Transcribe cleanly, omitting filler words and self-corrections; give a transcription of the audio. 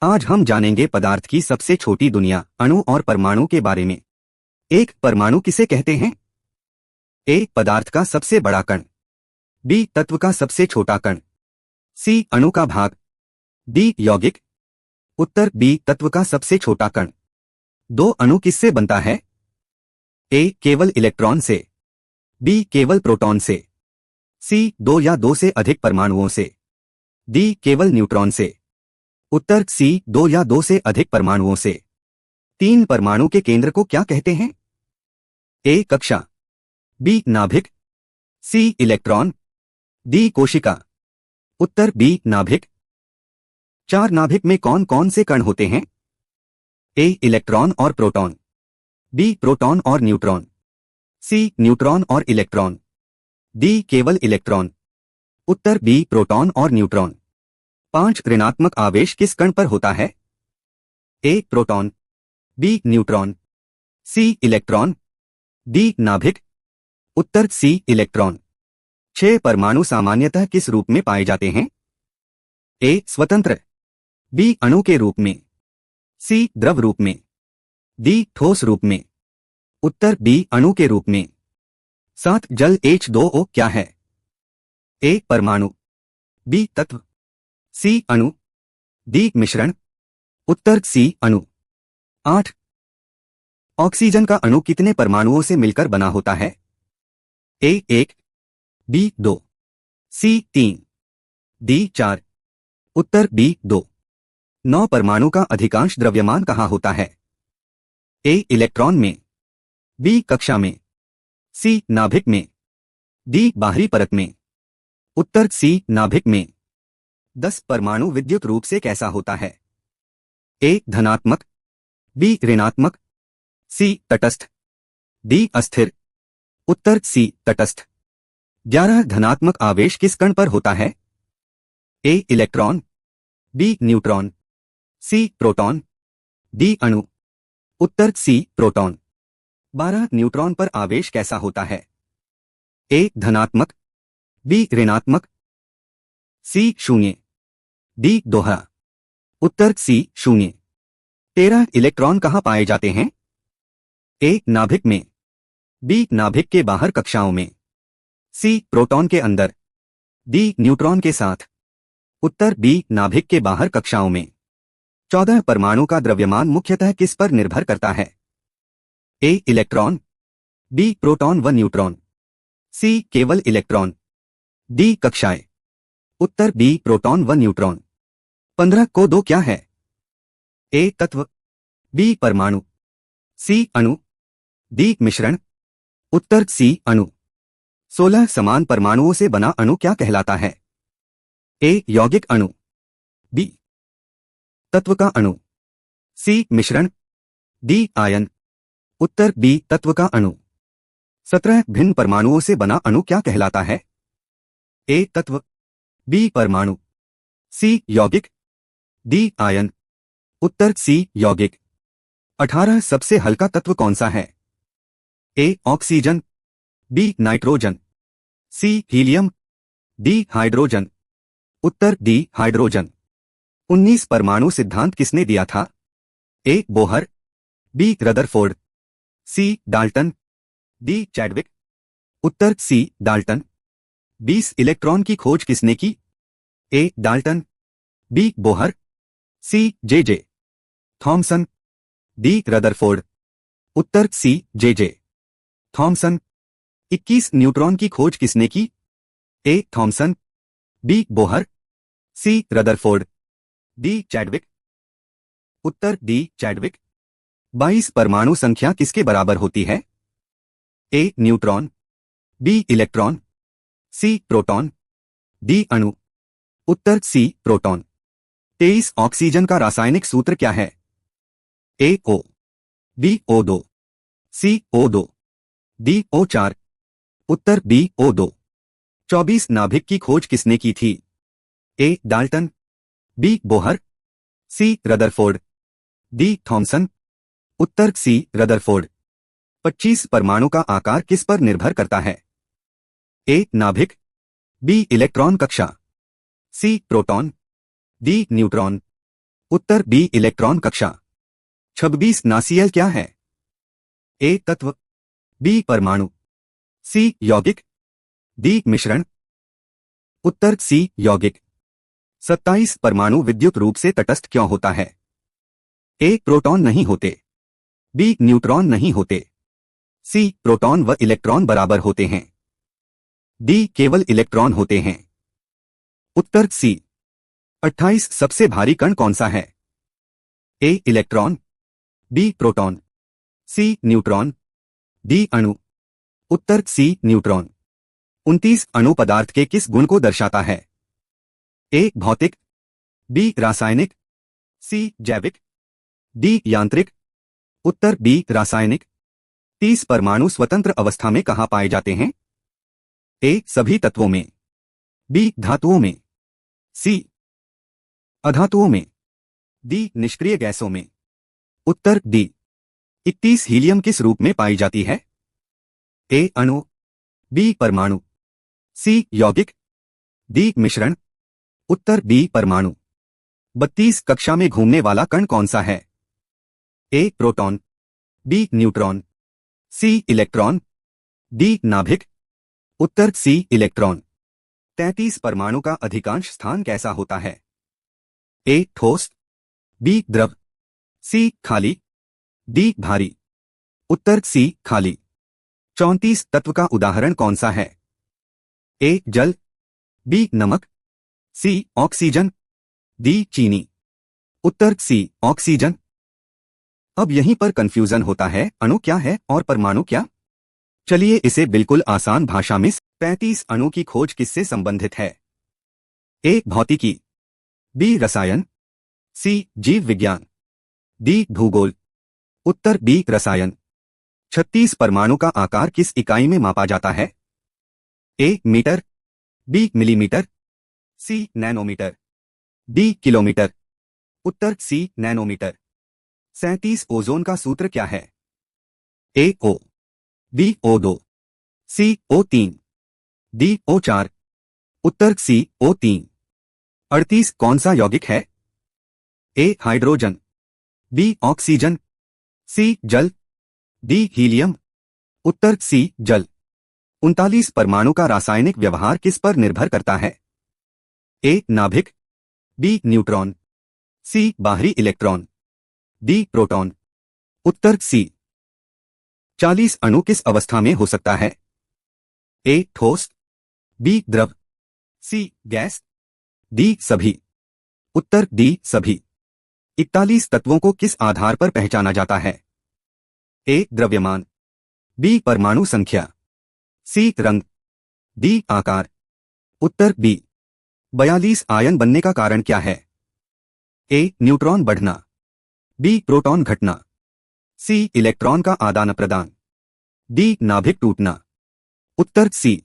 आज हम जानेंगे पदार्थ की सबसे छोटी दुनिया अणु और परमाणु के बारे में। एक परमाणु किसे कहते हैं? ए पदार्थ का सबसे बड़ा कण, बी तत्व का सबसे छोटा कण, सी अणु का भाग, डी यौगिक। उत्तर बी तत्व का सबसे छोटा कण। दो अणु किससे बनता है? ए केवल इलेक्ट्रॉन से, बी केवल प्रोटॉन से, सी दो या दो से अधिक परमाणुओं से, डी केवल न्यूट्रॉन से। उत्तर सी दो या दो से अधिक परमाणुओं से। तीन परमाणु के केंद्र को क्या कहते हैं? ए कक्षा, बी नाभिक, सी इलेक्ट्रॉन, डी कोशिका। उत्तर बी नाभिक। चार नाभिक में कौन कौन से कण होते हैं? ए इलेक्ट्रॉन और प्रोटॉन, बी प्रोटॉन और न्यूट्रॉन, सी न्यूट्रॉन और इलेक्ट्रॉन, डी केवल इलेक्ट्रॉन। उत्तर बी प्रोटॉन और न्यूट्रॉन। पांच ऋणात्मक आवेश किस कण पर होता है? ए प्रोटॉन, बी न्यूट्रॉन, सी इलेक्ट्रॉन, डी नाभिक। उत्तर सी इलेक्ट्रॉन। छह परमाणु सामान्यतः किस रूप में पाए जाते हैं? ए स्वतंत्र, बी अणु के रूप में, सी द्रव रूप में, डी ठोस रूप में। उत्तर बी अणु के रूप में। सात जल H2O क्या है? ए परमाणु, बी तत्व, सी अणु, डी मिश्रण। उत्तर सी अणु। 8 ऑक्सीजन का अणु कितने परमाणुओं से मिलकर बना होता है? ए 1, बी 2, सी 3, डी 4। उत्तर बी 2। 9 परमाणु का अधिकांश द्रव्यमान कहाँ होता है? ए इलेक्ट्रॉन में, बी कक्षा में, सी नाभिक में, डी बाहरी परत में। उत्तर सी नाभिक में। 10 परमाणु विद्युत रूप से कैसा होता है? ए धनात्मक, बी ऋणात्मक, सी तटस्थ, डी अस्थिर। उत्तर सी तटस्थ। 11 धनात्मक आवेश किस कण पर होता है? A electron, B neutron, C proton, D अणु। उत्तर सी प्रोटॉन। 12 न्यूट्रॉन पर आवेश कैसा होता है? ए धनात्मक, बी ऋणात्मक, सी शून्य, डी दोहरा। उत्तर सी शून्य। 13 इलेक्ट्रॉन कहाँ पाए जाते हैं? ए नाभिक में, बी नाभिक के बाहर कक्षाओं में, सी प्रोटॉन के अंदर, डी न्यूट्रॉन के साथ। उत्तर बी नाभिक के बाहर कक्षाओं में। 14 परमाणु का द्रव्यमान मुख्यतः किस पर निर्भर करता है? ए इलेक्ट्रॉन, बी प्रोटॉन व न्यूट्रॉन, सी केवल इलेक्ट्रॉन, डी कक्षाएं। उत्तर बी प्रोटॉन व न्यूट्रॉन। 15 को दो क्या है? ए तत्व, बी परमाणु, सी अणु, डी मिश्रण। उत्तर सी अणु। 16 समान परमाणुओं से बना अणु क्या कहलाता है? ए यौगिक अणु, बी तत्व का अणु, सी मिश्रण, डी आयन। उत्तर बी तत्व का अणु। 17 भिन्न परमाणुओं से बना अणु क्या कहलाता है? ए तत्व, बी परमाणु, सी यौगिक, डी आयन। उत्तर सी यौगिक। 18 सबसे हल्का तत्व कौन सा है? A oxygen, B nitrogen, C helium, D hydrogen. उत्तर डी हाइड्रोजन। 19 परमाणु सिद्धांत किसने दिया था? A Bohr, B Rutherford, C Dalton, D Chadwick. उत्तर सी डाल्टन। 20 इलेक्ट्रॉन की खोज किसने की? A Dalton, B Bohr, C J Thomson, D Rutherford. उत्तर सी जे थॉमसन। 21 न्यूट्रॉन की खोज किसने की? A Thomson, B Bohr, C Rutherford, D Chadwick. उत्तर डी चैडविक। 22 परमाणु संख्या किसके बराबर होती है? A neutron, B electron, C proton, D अणु। उत्तर सी प्रोटॉन। 23 ऑक्सीजन का रासायनिक सूत्र क्या है? ए O, बी O2, सी O2, डी O4। उत्तर बी O2। 24 नाभिक की खोज किसने की थी? ए Dalton, B Bohr, C Rutherford, D Thompson. उत्तर सी रदरफोर्ड। 25 परमाणु का आकार किस पर निर्भर करता है? ए नाभिक, बी इलेक्ट्रॉन कक्षा, सी प्रोटॉन, डी न्यूट्रॉन, उत्तर बी इलेक्ट्रॉन कक्षा। 26 नासीएल क्या है? ए तत्व, बी परमाणु, सी यौगिक, डी मिश्रण। उत्तर सी यौगिक। 27 परमाणु विद्युत रूप से तटस्थ क्यों होता है? ए प्रोटॉन नहीं होते, बी न्यूट्रॉन नहीं होते, सी प्रोटॉन व इलेक्ट्रॉन बराबर होते हैं, डी केवल इलेक्ट्रॉन होते हैं। उत्तर सी। 28 सबसे भारी कण कौन सा है? A electron, B proton, C neutron, D अणु। उत्तर सी न्यूट्रॉन। 29 अणु पदार्थ के किस गुण को दर्शाता है? ए भौतिक, बी रासायनिक, सी जैविक, डी यांत्रिक। उत्तर बी रासायनिक। 30 परमाणु स्वतंत्र अवस्था में कहां पाए जाते हैं? ए सभी तत्वों में, बी धातुओं में, सी अधातुओं में, डी निष्क्रिय गैसों में। उत्तर डी। 31 हीलियम किस रूप में पाई जाती है? ए अणु, बी परमाणु, सी यौगिक, डी मिश्रण। उत्तर बी परमाणु। 32 कक्षा में घूमने वाला कण कौन सा है? ए प्रोटॉन, बी न्यूट्रॉन, सी इलेक्ट्रॉन, डी नाभिक। उत्तर सी इलेक्ट्रॉन। 33 परमाणु का अधिकांश स्थान कैसा होता है? ए ठोस, बी द्रव, सी खाली, डी भारी। उत्तर सी खाली। 34 तत्व का उदाहरण कौन सा है? ए जल, बी नमक, सी ऑक्सीजन, डी चीनी। उत्तर सी ऑक्सीजन। अब यहीं पर कंफ्यूजन होता है, अणु क्या है और परमाणु क्या? चलिए इसे बिल्कुल आसान भाषा में 35 अणु की खोज किससे संबंधित है? ए भौतिकी, बी रसायन, सी जीव विज्ञान, डी भूगोल। उत्तर बी रसायन। 36 परमाणु का आकार किस इकाई में मापा जाता है? ए मीटर, बी मिलीमीटर, सी नैनोमीटर, डी किलोमीटर। उत्तर सी नैनोमीटर। 37 ओजोन का सूत्र क्या है? ए ओ, बी O2, सी O3, डी O4। उत्तर सी O3। 38 कौन सा यौगिक है? ए हाइड्रोजन, बी ऑक्सीजन, सी जल, डी हीलियम। उत्तर सी जल। 39 परमाणु का रासायनिक व्यवहार किस पर निर्भर करता है? ए नाभिक, बी न्यूट्रॉन, सी बाहरी इलेक्ट्रॉन, डी प्रोटॉन। उत्तर सी। 40 अणु किस अवस्था में हो सकता है? ए ठोस, बी द्रव, सी गैस, डी सभी। उत्तर डी सभी। 41 तत्वों को किस आधार पर पहचाना जाता है? ए द्रव्यमान, बी परमाणु संख्या, सी रंग, डी आकार। उत्तर बी। 42 आयन बनने का कारण क्या है? ए न्यूट्रॉन बढ़ना, बी प्रोटॉन घटना, सी इलेक्ट्रॉन का आदान प्रदान, डी नाभिक टूटना। उत्तर सी।